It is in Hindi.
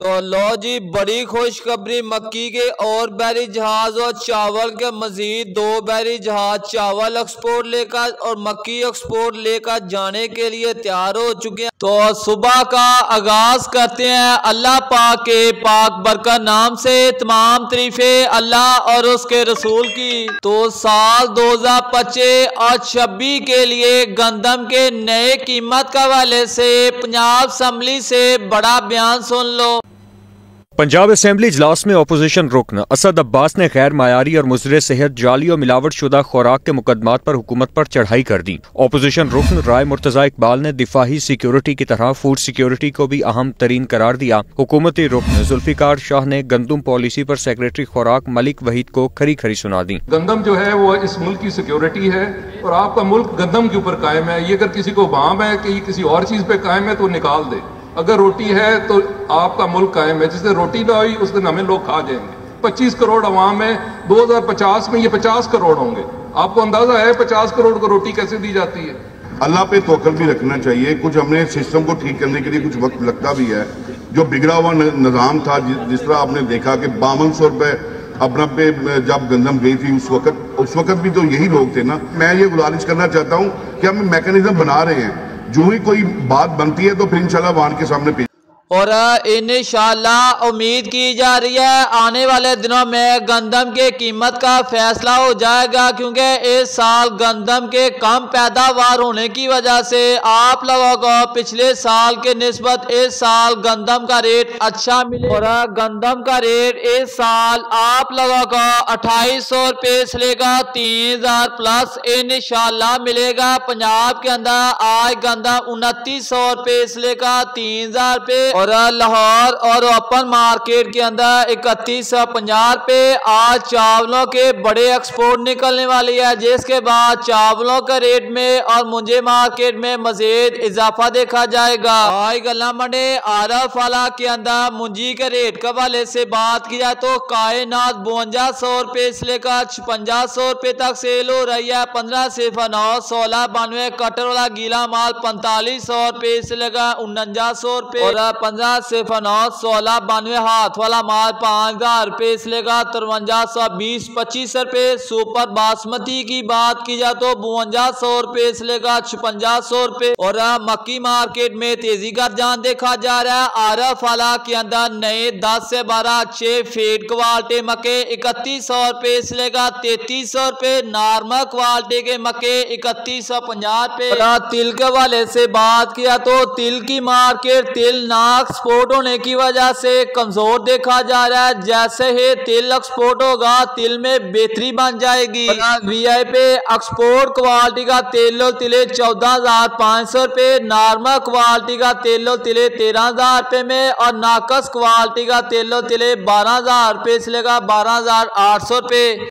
तो लो जी, बड़ी खुशखबरी मक्की के और बैरी जहाज और चावल के मजीद 2 बैरी जहाज चावल एक्सपोर्ट लेकर और मक्की एक्सपोर्ट लेकर जाने के लिए तैयार हो चुके हैं। तो सुबह का आगाज करते हैं अल्लाह पाक के पाक बरकत नाम से। तमाम तारीफे अल्लाह और उसके रसूल की। तो साल 2025 और 26 के लिए गंदम के नए कीमत के हवाले से पंजाब असम्बली से बड़ा बयान सुन लो। पंजाब असेंबली इजलास में अपोजिशन रुकन असद अब्बास ने गैर मायारी और मुजरे सेहत जाली और मिलावट शुदा खुराक के मुकदमात पर हुकूमत पर चढ़ाई कर दी। अपोजिशन रुकन राय मुर्तजा इकबाल ने दिफाही सिक्योरिटी की तरह फूड सिक्योरिटी को भी अहम तरीन करार दिया। हुकूमती रुकन जुल्फिकार शाह ने गंदम पॉलिसी पर सेक्रेटरी खुराक मलिक वहीद को खरी खरी सुना दी। गंदम जो है वो इस मुल्क की सिक्योरिटी है और आपका मुल्क गंदम के ऊपर कायम है। ये अगर किसी को वाम है कि किसी और चीज पे कायम है तो निकाल दे। अगर रोटी है तो आपका मुल्क कायम है। जिससे रोटी ना हुई उस दिन हमें लोग खा जाएंगे। 25 करोड़ अवाम है, 2050 में ये 50 करोड़ होंगे। आपको अंदाजा है 50 करोड़ को रोटी कैसे दी जाती है? अल्लाह पे तवक्कुल भी रखना चाहिए। कुछ हमने सिस्टम को ठीक करने के लिए कुछ वक्त लगता भी है। जो बिगड़ा हुआ निज़ाम था, जिस तरह आपने देखा कि 5200 रुपए अपना पे जब गंदम गई थी उस वक्त भी तो यही लोग थे ना। मैं ये गुजारिश करना चाहता हूँ कि हम मैकेनिज्म बना रहे हैं, जो ही कोई बात बनती है तो फिर इंशाल्लाह वान के सामने पेश। और इंशाल्लाह उम्मीद की जा रही है आने वाले दिनों में गंदम के कीमत का फैसला हो जाएगा, क्योंकि इस साल गंदम के कम पैदावार होने की वजह से आप लोगों को पिछले साल के निस्बत इस साल गंदम का रेट अच्छा मिले। और गंदम का रेट इस साल आप लोगों को 2800 रुपये से लेकर 3000 प्लस इंशाल्लाह मिलेगा। पंजाब के अंदर आज गंदम 2900 रुपये से लेकर 3000 रुपये और लाहौर और ओपन मार्केट के अंदर 3150 रुपये। आज चावलों के बड़े एक्सपोर्ट निकलने वाली है, जिसके बाद चावलों के रेट में और मुंजे मार्केट में मजीद इजाफा देखा जाएगा। आज गला मंडे आरफ वाला के अंदर मुंजी के रेट के हवाले से बात की जाए तो कायनात 5200 रुपये से लेकर 5600 रुपये तक सेल हो रही है। 15 सिफर 9 16 92 कटर वाला गीला माल 4500 रुपये से लेकर 4900 रुपये और 15 सिफर 9 16 92 हाथ वाला माल 5000 रुपये से लेकर 5320 25 रुपये। सुपर बासमती की बात की जाए तो 5200 रुपये से लेकर 5600 रुपये और मक्की मार्केट में तेजी का रुझान देखा जा रहा है। आरफ वाला के अंदर नए 10 से 12 अच्छे फीड क्वालिटी मक्के 3100 रुपये से लेकर 3300 रुपये। नॉर्मल क्वालिटी के मक्के 3150 रुपये। तिल के वाले से बात किया तो तिल की मार्केट तिल ना एक्सपोर्ट होने की वजह से कमजोर देखा जा रहा है। जैसे ही तिल एक्सपोर्ट होगा तिल में बेहतरी बन जाएगी। वीआईपी एक्सपोर्ट क्वालिटी का तेलो तिले 14,500 रुपये, नॉर्मल क्वालिटी का तेलो तिले 13,000 रुपये में और नाकस क्वालिटी का तेलो तिले 12,000 रुपये से लेकर 12,800 रुपये।